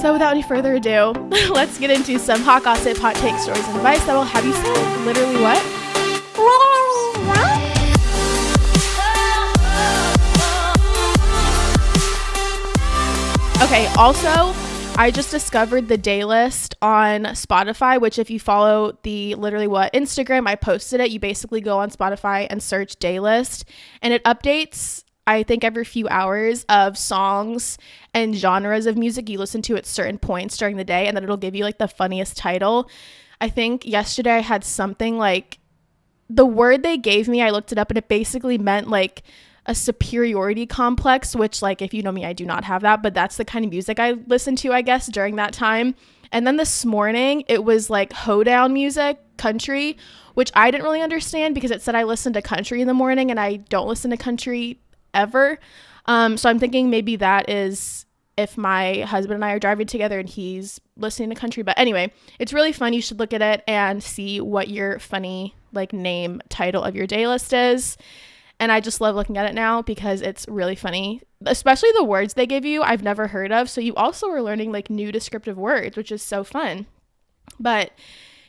So without any further ado, let's get into some hot gossip, hot take, stories, and advice that will have you say literally what? Literally what? Okay, also, I just discovered the day list on Spotify, which if you follow the Literally What Instagram, I posted it. You basically go on Spotify and search day list, and it updates, I think, every few hours of songs and genres of music you listen to at certain points during the day, and then it'll give you like the funniest title. I think yesterday I had something like, the word they gave me, I looked it up, and it basically meant like a superiority complex, which, like, if you know me, I do not have that, but that's the kind of music I listen to, I guess, during that time. And then this morning it was like hoedown music, country, which I didn't really understand because it said I listened to country in the morning, and I don't listen to country ever. So I'm thinking maybe that is if my husband and I are driving together and he's listening to country. But anyway, it's really fun. You should look at it and see what your funny like name title of your day list is. And I just love looking at it now because it's really funny, especially the words they give you I've never heard of. So you also are learning like new descriptive words, which is so fun. But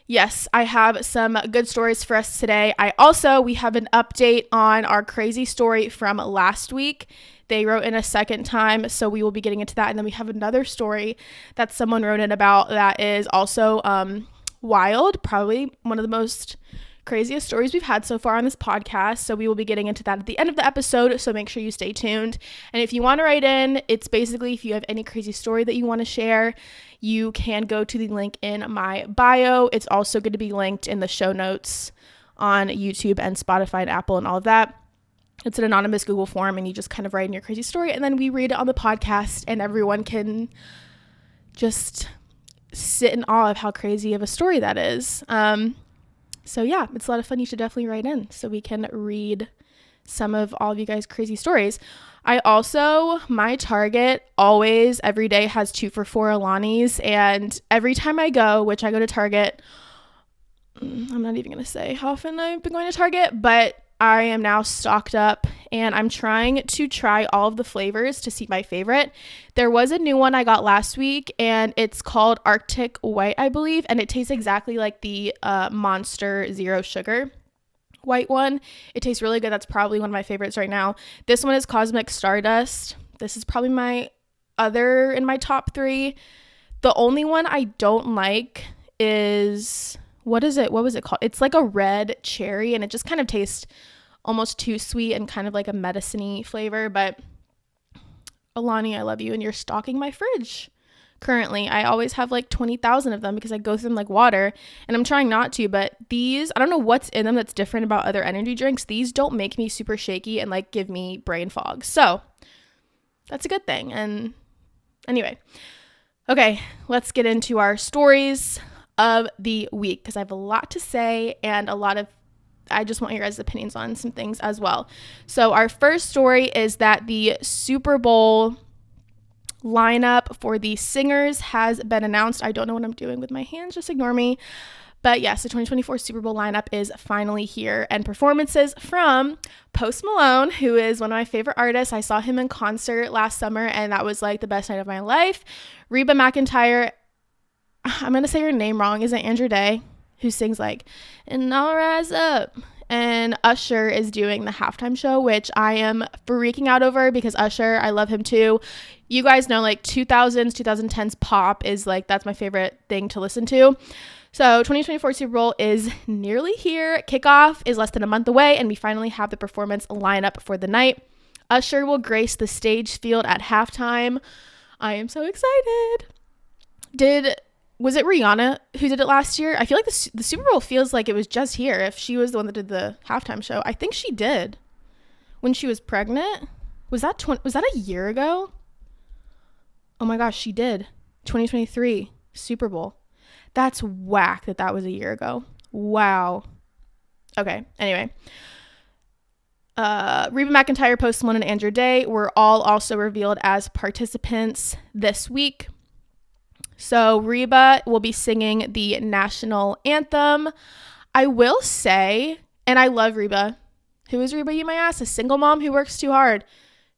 yes, I have some good stories for us today. We have an update on our crazy story from last week. They wrote in a second time, so we will be getting into that. And then we have another story that someone wrote in about that is also wild, probably one of the most craziest stories we've had so far on this podcast. So we will be getting into that at the end of the episode, so make sure you stay tuned. And if you want to write in, it's basically if you have any crazy story that you want to share, you can go to the link in my bio. It's also going to be linked in the show notes on YouTube and Spotify and Apple and all of that. It's an anonymous Google form, and you just kind of write in your crazy story, and then we read it on the podcast, and everyone can just sit in awe of how crazy of a story that is. So yeah, it's a lot of fun. You should definitely write in so we can read some of all of you guys' crazy stories. My Target always every day has 2 for $4 Alani's, and every time I go, which I go to Target, I'm not even going to say how often I've been going to Target, but I am now stocked up, and I'm trying to try all of the flavors to see my favorite. There was a new one I got last week, and it's called Arctic White, I believe, and it tastes exactly like the Monster Zero Sugar white one. It tastes really good. That's probably one of my favorites right now. This one is Cosmic Stardust. This is probably my other in my top 3. The only one I don't like is, what was it called? It's like a red cherry, and it just kind of tastes almost too sweet and kind of like a medicine-y flavor. But Alani, I love you, and you're stocking my fridge currently. I always have like 20,000 of them because I go through them like water, and I'm trying not to, but these, I don't know what's in them that's different about other energy drinks. These don't make me super shaky and like give me brain fog, so that's a good thing. And anyway, okay, let's get into our stories of the week because I have a lot to say, and I just want your guys' opinions on some things as well. So our first story is that the Super Bowl lineup for the singers has been announced. I don't know what I'm doing with my hands, just ignore me. But yes, the 2024 Super Bowl lineup is finally here, and performances from Post Malone, who is one of my favorite artists. I saw him in concert last summer, and that was like the best night of my life. Reba McEntire, I'm going to say her name wrong. Is it Andrew Day? Who sings like, and I'll rise up. And Usher is doing the halftime show, which I am freaking out over because Usher, I love him too. You guys know like 2000s, 2010s pop is like, that's my favorite thing to listen to. So 2024 Super Bowl is nearly here. Kickoff is less than a month away, and we finally have the performance lineup for the night. Usher will grace the stage field at halftime. I am so excited. Was it Rihanna who did it last year? I feel like the Super Bowl feels like it was just here. If she was the one that did the halftime show, I think she did when she was pregnant. Was that a year ago? Oh my gosh, she did. 2023 Super Bowl. That's whack that was a year ago. Wow. Okay. Anyway, Reba McEntire, Post Malone, and Andrew Day were all also revealed as participants this week. So Reba will be singing the national anthem. I will say, and I love Reba. Who is Reba, you might ask? A single mom who works too hard,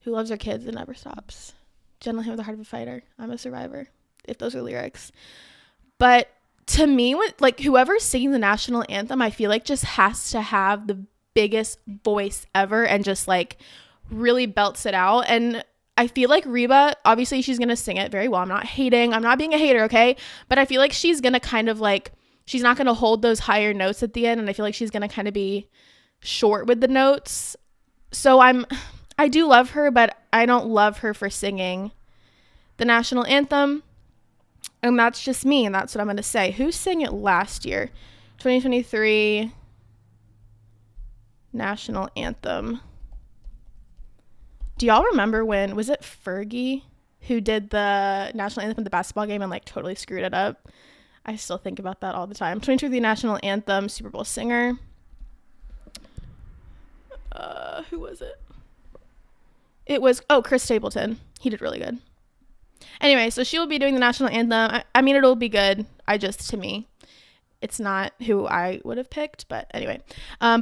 who loves her kids and never stops. Generally with the heart of a fighter. I'm a survivor. if those are lyrics. But to me, like whoever's singing the national anthem, I feel like just has to have the biggest voice ever and just like really belts it out. And I feel like Reba, obviously she's gonna sing it very well. I'm not being a hater, okay? But I feel like she's gonna kind of like, she's not gonna hold those higher notes at the end, and I feel like she's gonna kind of be short with the notes. So I do love her, but I don't love her for singing the national anthem. And that's just me, and that's what I'm going to say. Who sang it last year? 2023 national anthem. Do y'all remember when, was it Fergie who did the national anthem at the basketball game and like totally screwed it up? I still think about that all the time. 2023 national anthem, Super Bowl singer. Who was it? It was, Chris Stapleton. He did really good. Anyway, so she will be doing the national anthem. I mean, it'll be good. To me, it's not who I would have picked, but anyway.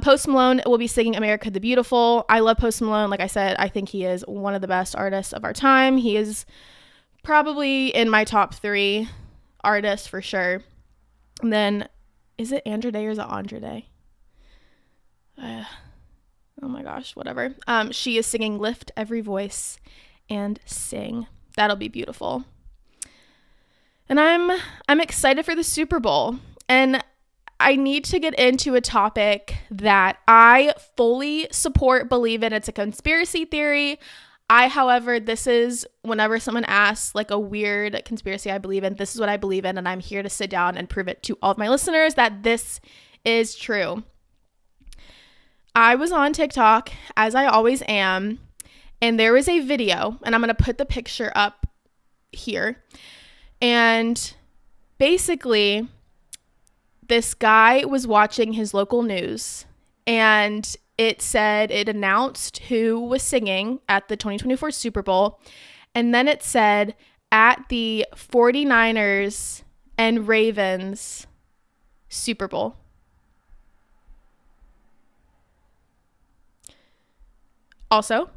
Post Malone will be singing America the Beautiful. I love Post Malone. Like I said, I think he is one of the best artists of our time. He is probably in my top 3 artists for sure. And then, is it Andra Day or is it Andra Day? Oh my gosh, whatever. She is singing Lift Every Voice and Sing. That'll be beautiful. And I'm excited for the Super Bowl. And I need to get into a topic that I fully support, believe in. It's a conspiracy theory. However, this is whenever someone asks like a weird conspiracy I believe in, this is what I believe in. And I'm here to sit down and prove it to all of my listeners that this is true. I was on TikTok, as I always am, and there was a video, and I'm going to put the picture up here. And basically, this guy was watching his local news, and it announced who was singing at the 2024 Super Bowl. And then it said, at the 49ers and Ravens Super Bowl. Also,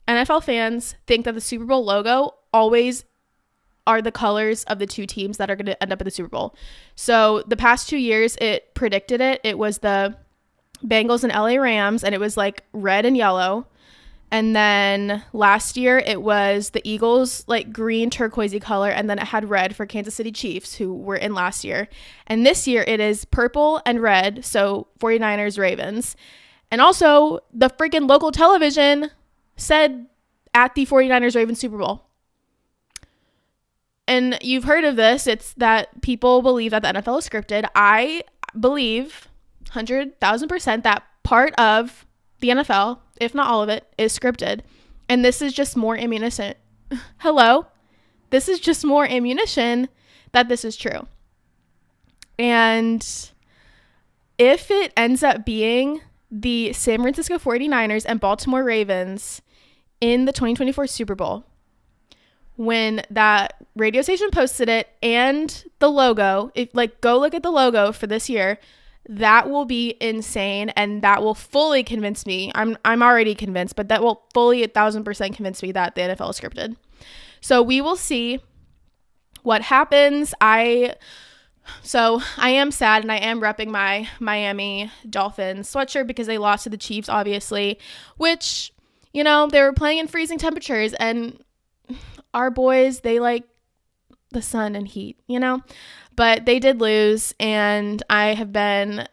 NFL fans think that the Super Bowl logo always are the colors of the two teams that are going to end up in the Super Bowl. So the past 2 years, it predicted it. It was the Bengals and LA Rams, and it was like red and yellow. And then last year, it was the Eagles, like green turquoisey color, and then it had red for Kansas City Chiefs, who were in last year. And this year, it is purple and red, so 49ers, Ravens. And also, the freaking local television said at the 49ers Ravens Super Bowl. And you've heard of this. It's that people believe that the NFL is scripted. I believe 100,000% that part of the NFL, if not all of it, is scripted. And this is just more ammunition. Hello? This is just more ammunition that this is true. And if it ends up being the San Francisco 49ers and Baltimore Ravens in the 2024 Super Bowl, when that radio station posted it and the logo, go look at the logo for this year, that will be insane, and that will fully convince me. I'm already convinced, but that will fully 1,000% convince me that the NFL is scripted. So we will see what happens. So I am sad, and I am repping my Miami Dolphins sweatshirt because they lost to the Chiefs, obviously, which, they were playing in freezing temperatures, and our boys, they like the sun and heat, but they did lose, and I have been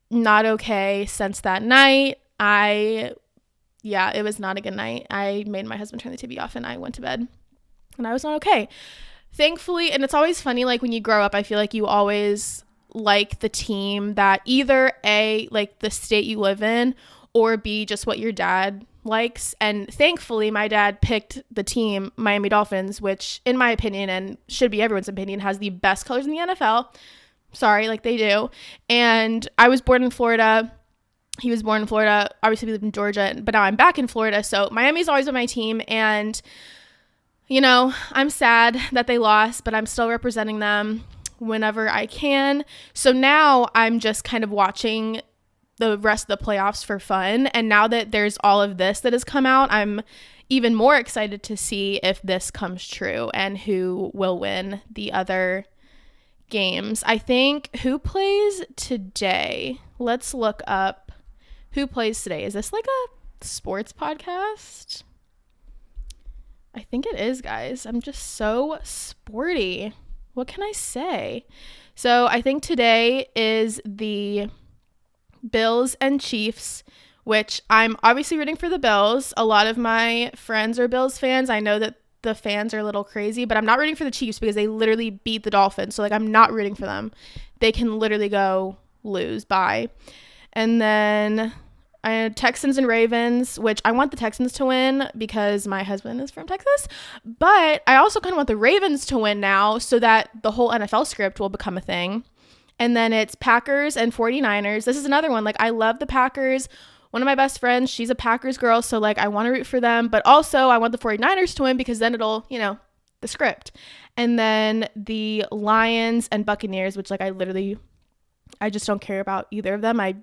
not okay since that night. It was not a good night. I made my husband turn the TV off, and I went to bed, and I was not okay. Thankfully, and it's always funny, like when you grow up, I feel like you always like the team that either A, like the state you live in, or B, just what your dad likes. And thankfully, my dad picked the team Miami Dolphins, which in my opinion, and should be everyone's opinion, has the best colors in the NFL. Sorry, like they do. And I was born in Florida. He was born in Florida. Obviously, we live in Georgia, but now I'm back in Florida. So Miami's always been my team. And I'm sad that they lost, but I'm still representing them whenever I can. So now I'm just kind of watching the rest of the playoffs for fun. And now that there's all of this that has come out, I'm even more excited to see if this comes true and who will win the other games. I think who plays today? Let's look up who plays today. Is this like a sports podcast? I think it is, guys. I'm just so sporty. What can I say? So I think today is the Bills and Chiefs, which I'm obviously rooting for the Bills. A lot of my friends are Bills fans. I know that the fans are a little crazy, but I'm not rooting for the Chiefs because they literally beat the Dolphins. So like, I'm not rooting for them. They can literally go lose. Bye. And then I had Texans and Ravens, which I want the Texans to win because my husband is from Texas. But I also kind of want the Ravens to win now so that the whole NFL script will become a thing. And then it's Packers and 49ers. This is another one. Like, I love the Packers. One of my best friends, she's a Packers girl, so like I want to root for them, but also I want the 49ers to win because then it'll, the script. And then the Lions and Buccaneers, which like I just don't care about either of them. I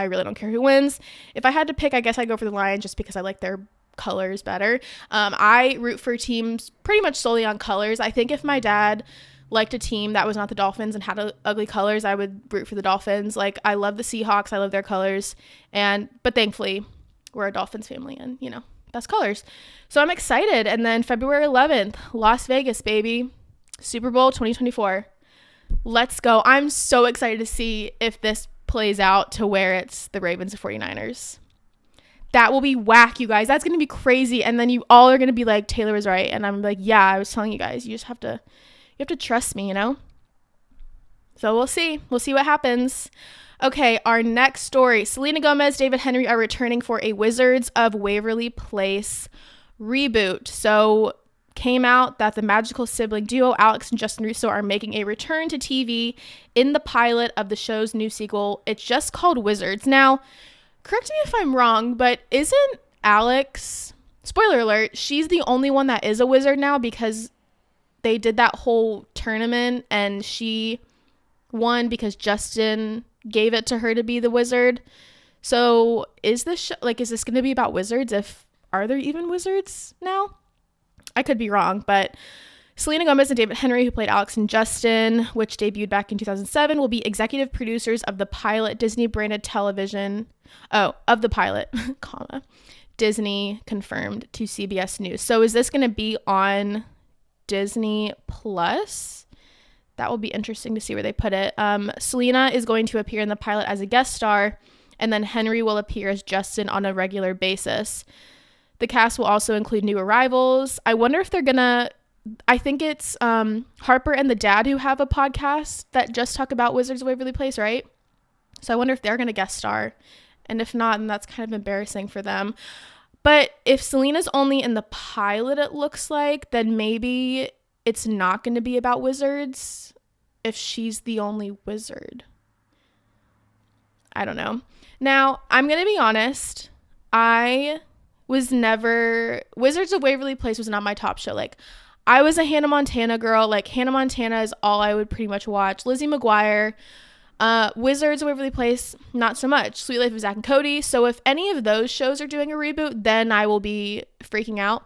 really don't care who wins. If I had to pick, I guess I'd go for the Lions just because I like their colors better. I root for teams pretty much solely on colors. I think if my dad liked a team that was not the Dolphins and had ugly colors, I would root for the Dolphins. Like, I love the Seahawks. I love their colors. But thankfully, we're a Dolphins family and, that's colors. So I'm excited. And then February 11th, Las Vegas, baby. Super Bowl 2024. Let's go. I'm so excited to see if this plays out to where it's the Ravens and 49ers. That will be whack, you guys. That's going to be crazy. And then you all are going to be like, Taylor was right. And I'm like, yeah, I was telling you guys. You just have to trust me, So we'll see what happens. Okay, our next story. Selena Gomez, David Henry are returning for a Wizards of Waverly Place reboot. So came out that the magical sibling duo Alex and Justin Russo are making a return to TV in the pilot of the show's new sequel. It's just called Wizards. Now, correct me if I'm wrong, but isn't Alex, spoiler alert, she's the only one that is a wizard now because they did that whole tournament and she won because Justin gave it to her to be the wizard. So is this is this going to be about wizards? Are there even wizards now? I could be wrong, but Selena Gomez and David Henry, who played Alex and Justin, which debuted back in 2007, will be executive producers of the pilot Disney branded television. Of the pilot, Disney confirmed to CBS News. So is this going to be on Disney Plus? That will be interesting to see where they put it. Selena is going to appear in the pilot as a guest star, and then Henry will appear as Justin on a regular basis. The cast will also include new arrivals. I wonder if they're gonna, I think it's Harper and the Dad who have a podcast that just talk about Wizards of Waverly Place, right? So I wonder if they're gonna guest star, and if not, then that's kind of embarrassing for them. But if Selena's only in the pilot, it looks like, then maybe it's not going to be about wizards if she's the only wizard. I don't know. Now, I'm going to be honest. Wizards of Waverly Place was not my top show. Like, I was a Hannah Montana girl. Like, Hannah Montana is all I would pretty much watch. Lizzie McGuire. Wizards of Waverly Place, not so much. Sweet Life of Zack and Cody. So if any of those shows are doing a reboot, then I will be freaking out.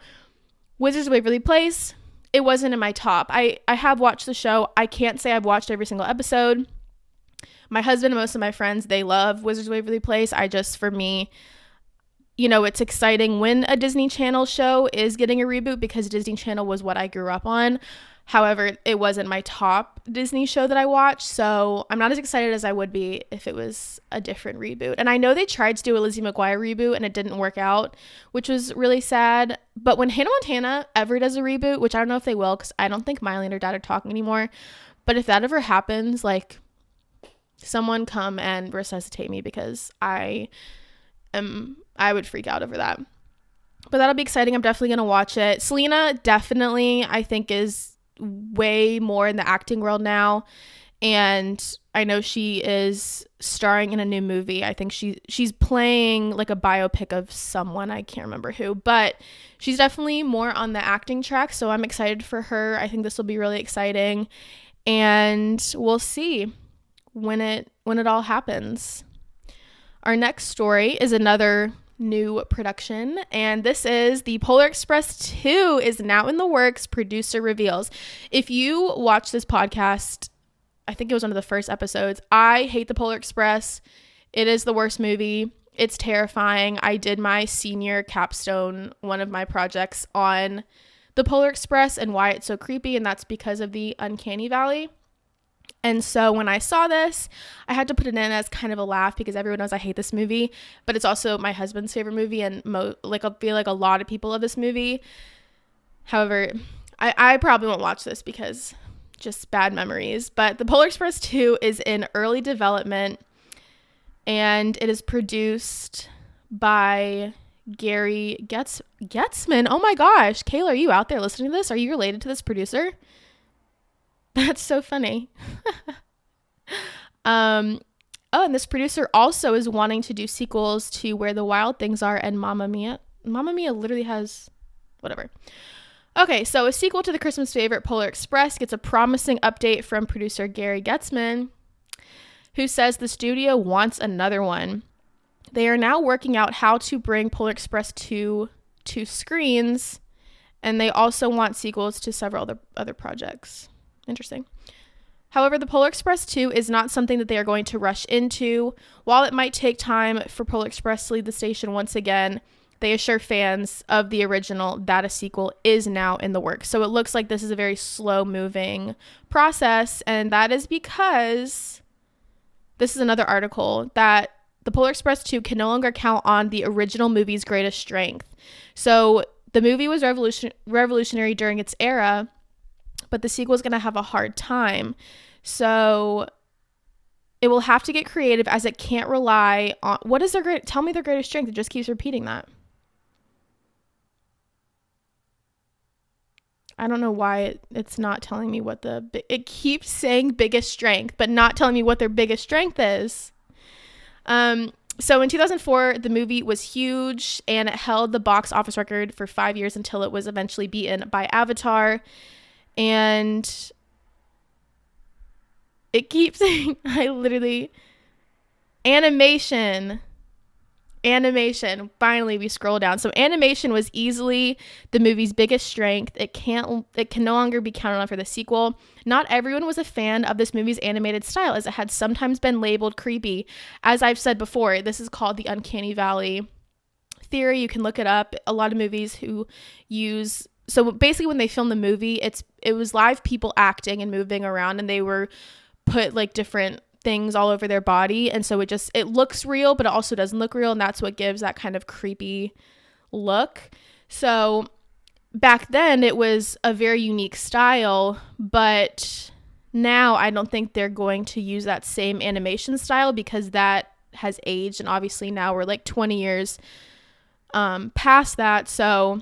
Wizards of Waverly Place, it wasn't in my top. I have watched the show. I can't say I've watched every single episode. My husband and most of my friends, they love Wizards of Waverly Place. For me, it's exciting when a Disney Channel show is getting a reboot because Disney Channel was what I grew up on. However, it wasn't my top Disney show that I watched, so I'm not as excited as I would be if it was a different reboot. And I know they tried to do a Lizzie McGuire reboot and it didn't work out, which was really sad. But when Hannah Montana ever does a reboot, which I don't know if they will because I don't think Miley and her dad are talking anymore, but if that ever happens, like, someone come and resuscitate me because I would freak out over that. But that'll be exciting. I'm definitely going to watch it. Selena definitely, I think, is way more in the acting world now, and I know she is starring in a new movie. I think she's playing like a biopic of someone, I can't remember who, but she's definitely more on the acting track, so I'm excited for her. I think this will be really exciting, and we'll see when it all happens. Our next story is another new production, and this is the Polar Express 2 is now in the works, producer reveals. If you watch this podcast, I think it was one of the first episodes, I hate the Polar Express. It is the worst movie. It's terrifying. I did my senior capstone, one of my projects, on the Polar Express and why it's so creepy, and that's because of the uncanny valley. And so when I saw this, I had to put it in as kind of a laugh because everyone knows I hate this movie, but it's also my husband's favorite movie, and I feel like a lot of people love this movie. However, I probably won't watch this because just bad memories. But the Polar Express 2 is in early development, and it is produced by Gary Getzman. Oh my gosh, Kayla, are you out there listening to this? Are you related to this producer? That's so funny. And this producer also is wanting to do sequels to Where the Wild Things Are and Mamma Mia. Mamma Mia literally has whatever. Okay, so a sequel to the Christmas favorite Polar Express gets a promising update from producer Gary Getzman, who says the studio wants another one. They are now working out how to bring Polar Express to screens, and they also want sequels to several other projects. Interesting. However, the Polar Express 2 is not something that they are going to rush into. While it might take time for Polar Express to leave the station once again, they assure fans of the original that a sequel is now in the works. So it looks like this is a very slow-moving process, and that is because this is another article that the Polar Express 2 can no longer count on the original movie's greatest strength. So the movie was revolutionary during its era, but the sequel is going to have a hard time. So it will have to get creative, as it can't rely on tell me their greatest strength. It just keeps repeating that. I don't know why it's not telling me what it keeps saying biggest strength, but not telling me what their biggest strength is. So in 2004, the movie was huge, and it held the box office record for 5 years until it was eventually beaten by Avatar. And it keeps saying, animation. Finally, we scroll down. So animation was easily the movie's biggest strength. It can no longer be counted on for the sequel. Not everyone was a fan of this movie's animated style, as it had sometimes been labeled creepy. As I've said before, this is called the uncanny valley theory. You can look it up. A lot of movies who use... So basically when they filmed the movie, it was live people acting and moving around, and they were put like different things all over their body, and so it looks real, but it also doesn't look real, and that's what gives that kind of creepy look. So back then it was a very unique style, but now I don't think they're going to use that same animation style because that has aged, and obviously now we're like 20 years past that. So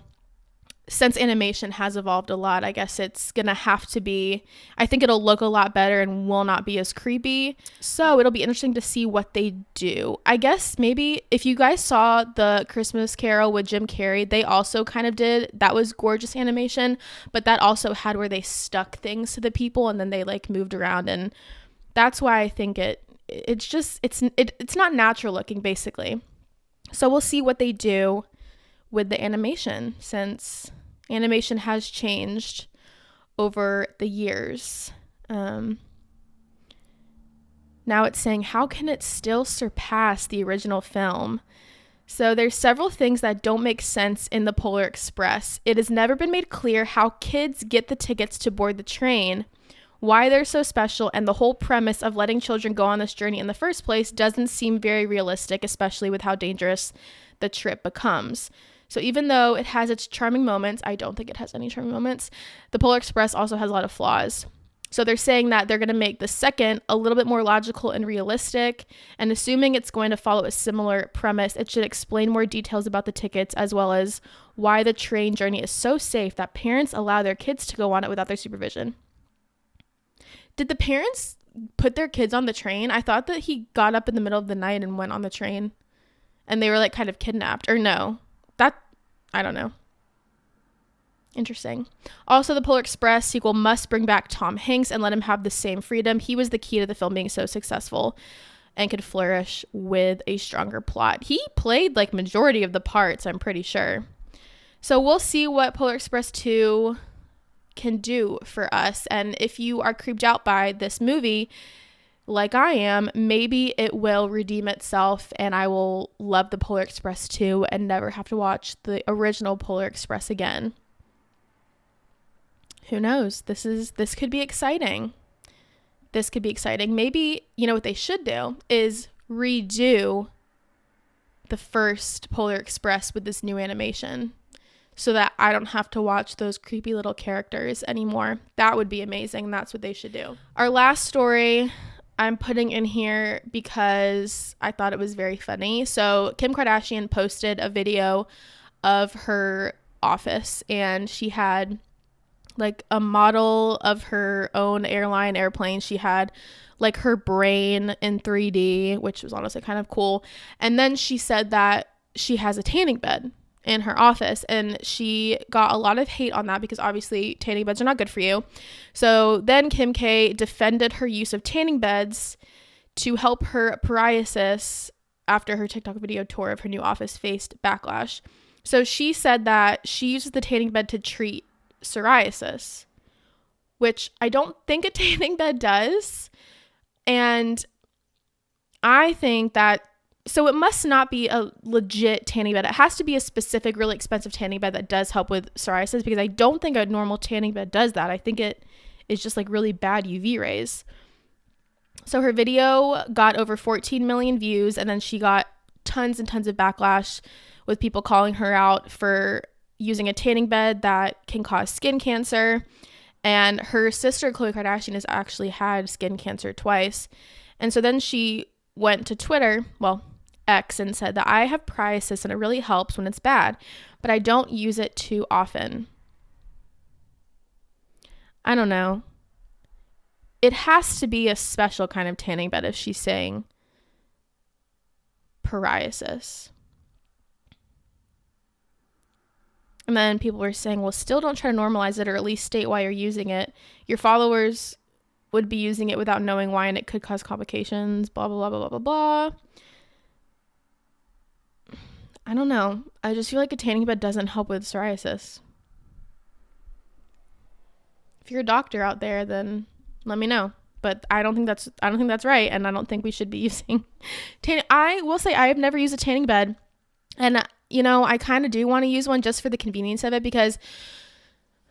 since animation has evolved a lot, I guess it's gonna have to be, I think it'll look a lot better and will not be as creepy. So it'll be interesting to see what they do. I guess maybe if you guys saw the Christmas Carol with Jim Carrey, they also kind of did, that was gorgeous animation, but that also had where they stuck things to the people and then they like moved around, and that's why I think it's not natural looking basically. So we'll see what they do with the animation, since animation has changed over the years. Now it's saying, how can it still surpass the original film? So there's several things that don't make sense in the Polar Express. It has never been made clear how kids get the tickets to board the train, why they're so special, and the whole premise of letting children go on this journey in the first place doesn't seem very realistic, especially with how dangerous the trip becomes. So even though it has its charming moments, I don't think it has any charming moments, the Polar Express also has a lot of flaws. So they're saying that they're going to make the second a little bit more logical and realistic, and assuming it's going to follow a similar premise, it should explain more details about the tickets, as well as why the train journey is so safe that parents allow their kids to go on it without their supervision. Did the parents put their kids on the train? I thought that he got up in the middle of the night and went on the train, and they were like kind of kidnapped, or no? I don't know. Interesting. Also, the Polar Express sequel must bring back Tom Hanks and let him have the same freedom. He was the key to the film being so successful. and could flourish with a stronger plot. He played like majority of the parts, I'm pretty sure. So we'll see what Polar Express 2 can do for us. And if you are creeped out by this movie, like I am, maybe it will redeem itself and I will love the Polar Express 2 and never have to watch the original Polar Express again. Who knows? This could be exciting. This could be exciting. Maybe, you know what they should do is redo the first Polar Express with this new animation so that I don't have to watch those creepy little characters anymore. That would be amazing. That's what they should do. Our last story I'm putting in here because I thought it was very funny. So Kim Kardashian posted a video of her office, and she had like a model of her own airplane. She had like her brain in 3D, which was honestly kind of cool. And then she said that she has a tanning bed in her office, and she got a lot of hate on that because obviously tanning beds are not good for you. So then Kim K defended her use of tanning beds to help her psoriasis after her TikTok video tour of her new office faced backlash. So she said that she uses the tanning bed to treat psoriasis, which I don't think a tanning bed does. And I think that, so it must not be a legit tanning bed. It has to be a specific, really expensive tanning bed that does help with psoriasis, because I don't think a normal tanning bed does that. I think it is just like really bad UV rays. So her video got over 14 million views, and then she got tons and tons of backlash with people calling her out for using a tanning bed that can cause skin cancer. And her sister, Khloe Kardashian, has actually had skin cancer twice. And so then she went to Twitter, well, X, and said that I have psoriasis and it really helps when it's bad, but I don't use it too often. I don't know. It has to be a special kind of tanning bed if she's saying psoriasis. And then people were saying, well, still don't try to normalize it, or at least state why you're using it. Your followers would be using it without knowing why, and it could cause complications, blah, blah, blah, blah, blah, blah. I don't know. I just feel like a tanning bed doesn't help with psoriasis. If you're a doctor out there, then let me know. But I don't think that's right, and I don't think we should be using tanning. I will say I have never used a tanning bed, and you know, I kind of do want to use one just for the convenience of it, because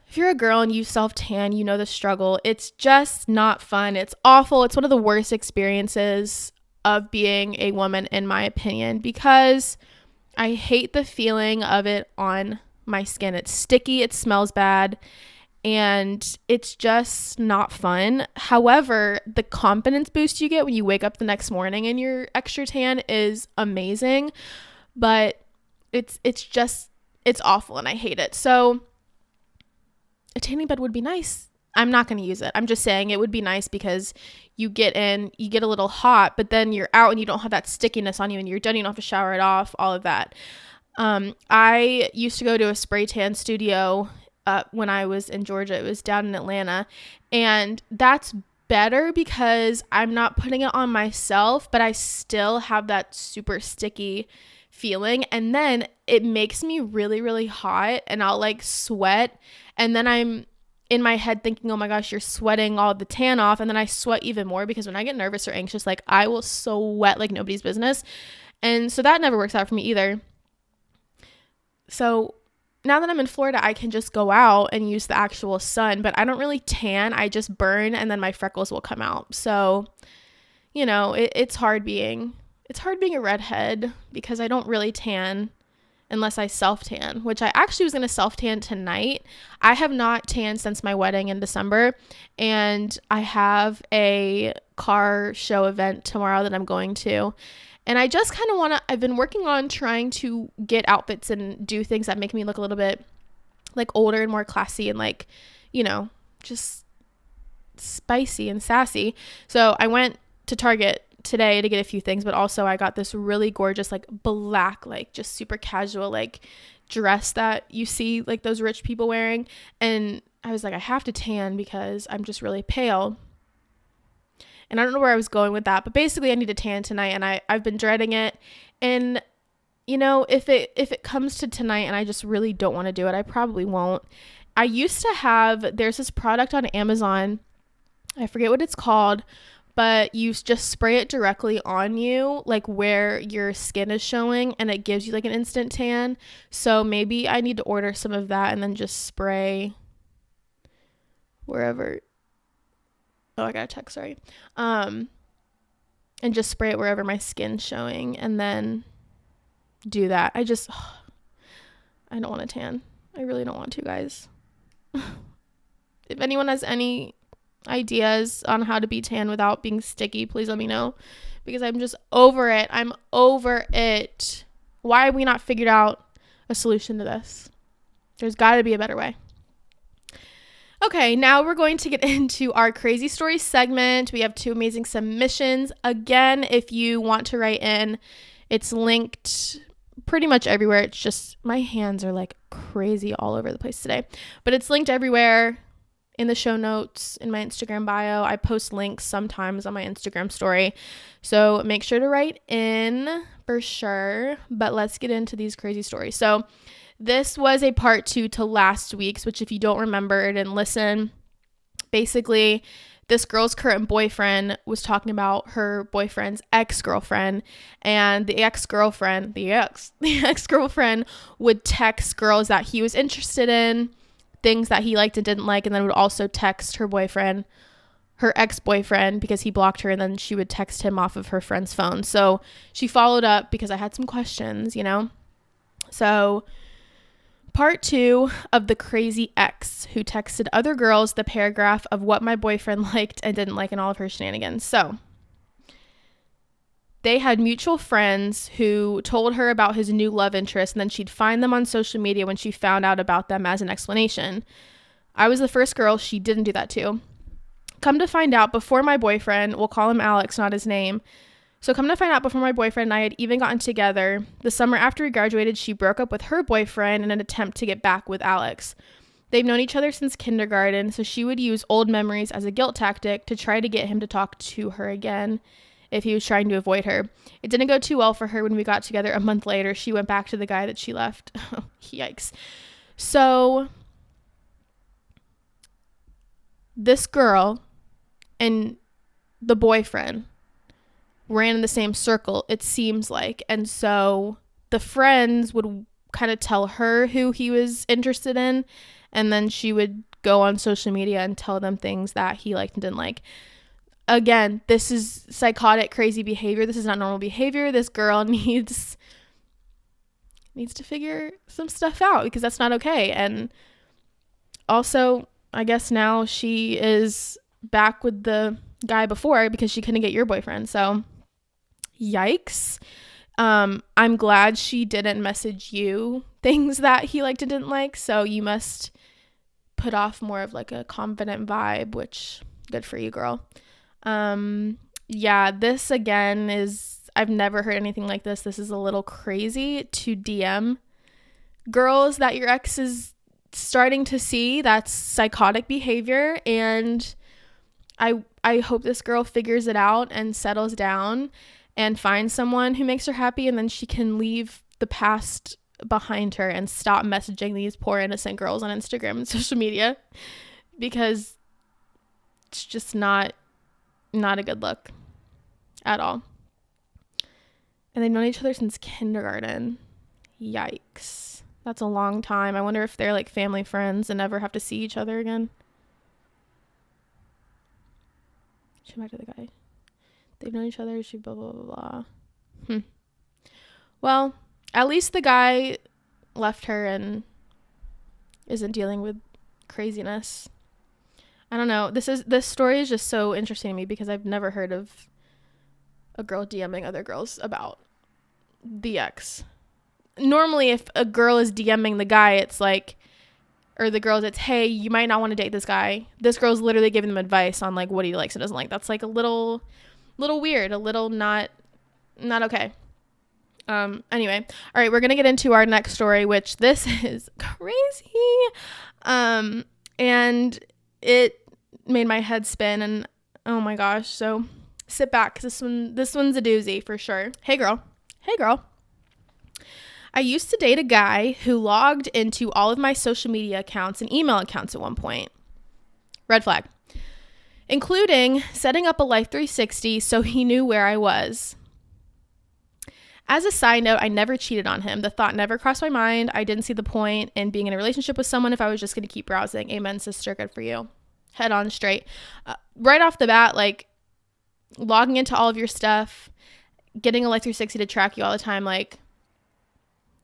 if you're a girl and you self-tan, you know the struggle. It's just not fun. It's awful. It's one of the worst experiences of being a woman, in my opinion, because I hate the feeling of it on my skin. It's sticky, it smells bad, and it's just not fun. However, the confidence boost you get when you wake up the next morning and you're extra tan is amazing, but it's awful and I hate it. So a tanning bed would be nice. I'm not going to use it. I'm just saying it would be nice because you get in, you get a little hot, but then you're out and you don't have that stickiness on you, and you're done, you don't have to shower it off, all of that. I used to go to a spray tan studio when I was in Georgia. It was down in Atlanta, and that's better because I'm not putting it on myself, but I still have that super sticky feeling, and then it makes me really, really hot, and I'll like sweat, and then I'm in my head thinking, oh my gosh, you're sweating all the tan off, and then I sweat even more because when I get nervous or anxious, like I will sweat like nobody's business, and so that never works out for me either. So now that I'm in Florida, I can just go out and use the actual sun, but I don't really tan. I just burn, and then my freckles will come out. So, you know, it's hard being a redhead because I don't really tan unless I self-tan, which I actually was going to self-tan tonight. I have not tanned since my wedding in December, and I have a car show event tomorrow that I'm going to. And I just kind of I've been working on trying to get outfits and do things that make me look a little bit like older and more classy and like, you know, just spicy and sassy. So I went to Target today to get a few things, but also I got this really gorgeous like black, like just super casual like dress that you see like those rich people wearing. And I was like, I have to tan because I'm just really pale. And I don't know where I was going with that, but basically I need a tan tonight, and I've been dreading it. And you know, if it comes to tonight and I just really don't want to do it, I probably won't. I used to have, there's this product on Amazon, I forget what it's called, but you just spray it directly on you, like where your skin is showing, and it gives you like an instant tan. So maybe I need to order some of that and then just spray wherever. Oh, I got a text, sorry. And just spray it wherever my skin's showing, and then do that. I don't want to tan. I really don't want to, guys. If anyone has any ideas on how to be tan without being sticky, please let me know, because I'm just over it. I'm over it. Why have we not figured out a solution to this? There's got to be a better way. Okay, now we're going to get into our crazy story segment. We have 2 amazing submissions. Again, if you want to write in, it's linked pretty much everywhere. It's just, my hands are like crazy all over the place today, but it's linked everywhere in the show notes, in my Instagram bio. I post links sometimes on my Instagram story, so make sure to write in for sure. But let's get into these crazy stories. So this was a part 2 to last week's, which if you don't remember or didn't listen, basically this girl's current boyfriend was talking about her boyfriend's ex-girlfriend, and the ex-girlfriend would text girls that he was interested in, things that he liked and didn't like, and then would also text her boyfriend, her ex-boyfriend, because he blocked her, and then she would text him off of her friend's phone. So she followed up because I had some questions, you know. So part 2 of the crazy ex who texted other girls the paragraph of what my boyfriend liked and didn't like in all of her shenanigans. So they had mutual friends who told her about his new love interest, and then she'd find them on social media when she found out about them as an explanation. I was the first girl she didn't do that to. Come to find out, before my boyfriend, we'll call him Alex, not his name. So come to find out, before my boyfriend and I had even gotten together, the summer after we graduated, she broke up with her boyfriend in an attempt to get back with Alex. They've known each other since kindergarten, so she would use old memories as a guilt tactic to try to get him to talk to her again if he was trying to avoid her. It didn't go too well for her when we got together a month later. She went back to the guy that she left. Yikes. So this girl and the boyfriend ran in the same circle, it seems like. And so the friends would kind of tell her who he was interested in, and then she would go on social media and tell them things that he liked and didn't like. Again, this is psychotic, crazy behavior. This is not normal behavior. This girl needs to figure some stuff out, because that's not okay. And also, I guess now she is back with the guy before because she couldn't get your boyfriend. So yikes. I'm glad she didn't message you things that he liked and didn't like, so you must put off more of like a confident vibe, which good for you, girl. Yeah, this again is, I've never heard anything like this. This is a little crazy to DM girls that your ex is starting to see. That's psychotic behavior, and I hope this girl figures it out and settles down and finds someone who makes her happy, and then she can leave the past behind her and stop messaging these poor innocent girls on Instagram and social media, because it's just not a good look at all. And they've known each other since kindergarten. Yikes. That's a long time. I wonder if they're like family friends and never have to see each other again. She back to the guy. They've known each other. She blah, blah, blah, blah. Well, at least the guy left her and isn't dealing with craziness. I don't know. This story is just so interesting to me because I've never heard of a girl DMing other girls about the ex. Normally, if a girl is DMing the guy, it's like, or the girls, it's, hey, you might not want to date this guy. This girl's literally giving them advice on like what he likes and doesn't like. That's like a little weird, a little not okay. Anyway, all right, we're gonna get into our next story, which this is crazy. And it made my head spin, and oh my gosh. So sit back, because this one's a doozy for sure. Hey girl. I used to date a guy who logged into all of my social media accounts and email accounts at one point. Red flag. Including setting up a Life 360 so he knew where I was. As a side note, I never cheated on him. The thought never crossed my mind. I didn't see the point in being in a relationship with someone if I was just going to keep browsing. Amen, sister. Good for you. Head on straight. Right off the bat, like, logging into all of your stuff, getting a Life 360 to track you all the time, like,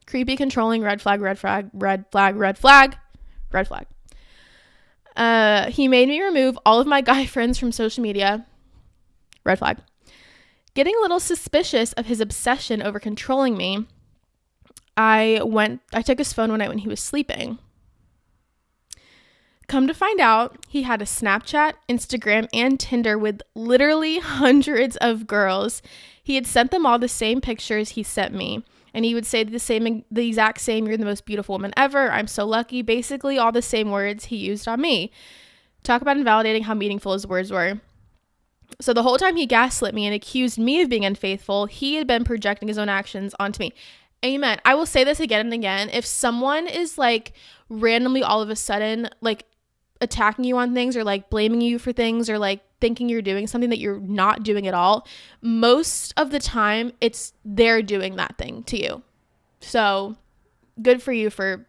creepy, controlling, red flag. He made me remove all of my guy friends from social media. Red flag. Getting a little suspicious of his obsession over controlling me, I took his phone one night when he was sleeping. Come to find out, he had a Snapchat, Instagram, and Tinder with literally hundreds of girls. He had sent them all the same pictures he sent me. And he would say the exact same, "You're the most beautiful woman ever. I'm so lucky." Basically all the same words he used on me. Talk about invalidating how meaningful his words were. So the whole time he gaslit me and accused me of being unfaithful, he had been projecting his own actions onto me. Amen. I will say this again and again. If someone is like randomly all of a sudden like attacking you on things or like blaming you for things or like thinking you're doing something that you're not doing at all, most of the time it's they're doing that thing to you. So good for you for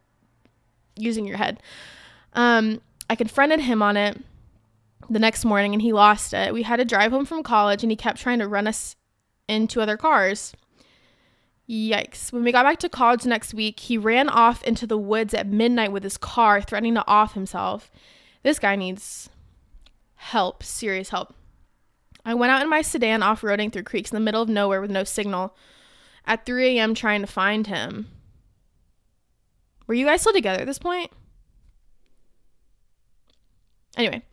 using your head. I confronted him on it the next morning and he lost it. We had to drive home from college and he kept trying to run us into other cars. Yikes. When we got back to college next week, he ran off into the woods at midnight with his car, threatening to off himself. This guy needs help, serious help. I went out in my sedan off-roading through creeks in the middle of nowhere with no signal at 3 a.m. trying to find him. Were you guys still together at this point? Anyway,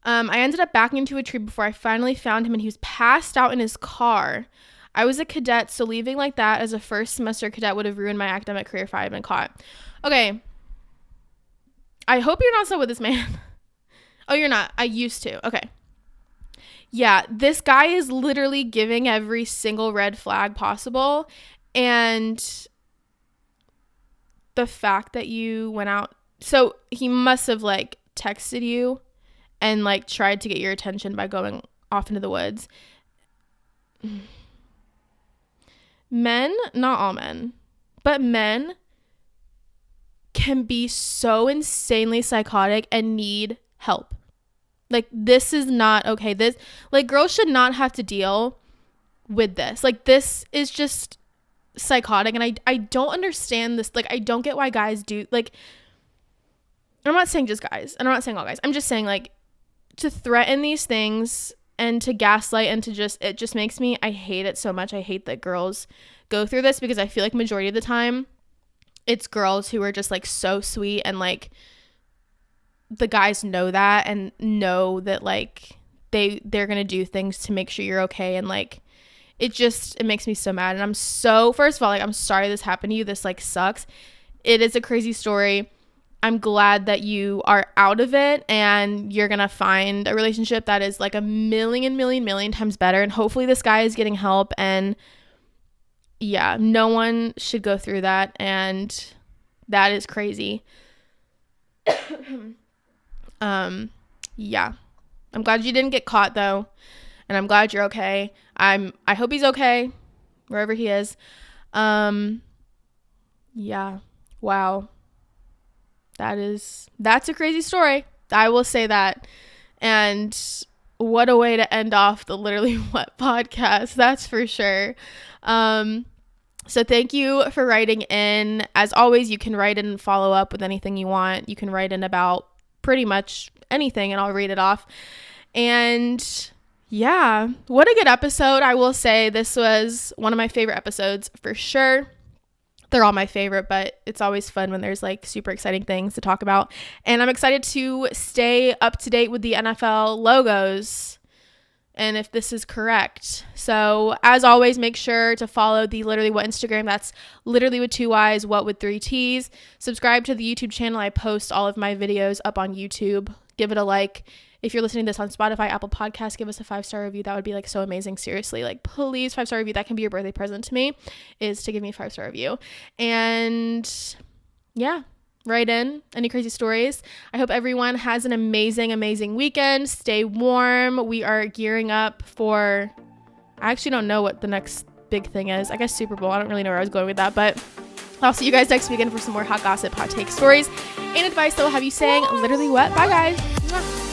I ended up backing into a tree before I finally found him and he was passed out in his car. I was a cadet, so leaving like that as a first semester cadet would have ruined my academic career if I had been caught. Okay. I hope you're not still with this man. Oh, you're not. I used to. Okay. Yeah, this guy is literally giving every single red flag possible. And the fact that you went out. So he must have like texted you and like tried to get your attention by going off into the woods. Men, not all men, but men can be so insanely psychotic and need help. Like, this is not okay. This, like, girls should not have to deal with this. Like, this is just psychotic. And I don't understand this. Like, I don't get why guys do, like, I'm not saying just guys, and I'm not saying all guys. I'm just saying, like, to threaten these things and to gaslight and to just, it just makes me, I hate it so much. I hate that girls go through this because I feel like majority of the time it's girls who are just like so sweet and like the guys know that and know that like they're going to do things to make sure you're okay. And like, it makes me so mad. And I'm so, first of all, like, I'm sorry this happened to you. This like sucks. It is a crazy story. I'm glad that you are out of it and you're going to find a relationship that is like a million times better. And hopefully this guy is getting help. And yeah, no one should go through that. And that is crazy. Yeah. I'm glad you didn't get caught though. And I'm glad you're okay. I hope he's okay wherever he is. Yeah. Wow. That's a crazy story. I will say that. And what a way to end off the Literally What podcast. That's for sure. So thank you for writing in. As always, you can write in and follow up with anything you want. You can write in about pretty much anything and I'll read it off. And yeah, what a good episode. I will say this was one of my favorite episodes for sure. They're all my favorite, but it's always fun when there's like super exciting things to talk about. And I'm excited to stay up to date with the NFL logos and if this is correct. So as always, make sure to follow the Literally What Instagram. That's literally with 2 Y's, what with 3 T's. Subscribe to the YouTube channel. I post all of my videos up on YouTube. Give it a like if you're listening to this on Spotify, Apple Podcasts, give us a 5-star review. That would be like so amazing. Seriously, like please, 5-star review. That can be your birthday present to me, is to give me a 5-star review. And yeah, write in any crazy stories. I hope everyone has an amazing weekend. Stay warm. We are gearing up for, I actually don't know what the next big thing is. I guess Super Bowl. I don't really know where I was going with that, but I'll see you guys next weekend for some more hot gossip, hot take stories, and advice that will have you saying literally what. Bye guys. Mwah.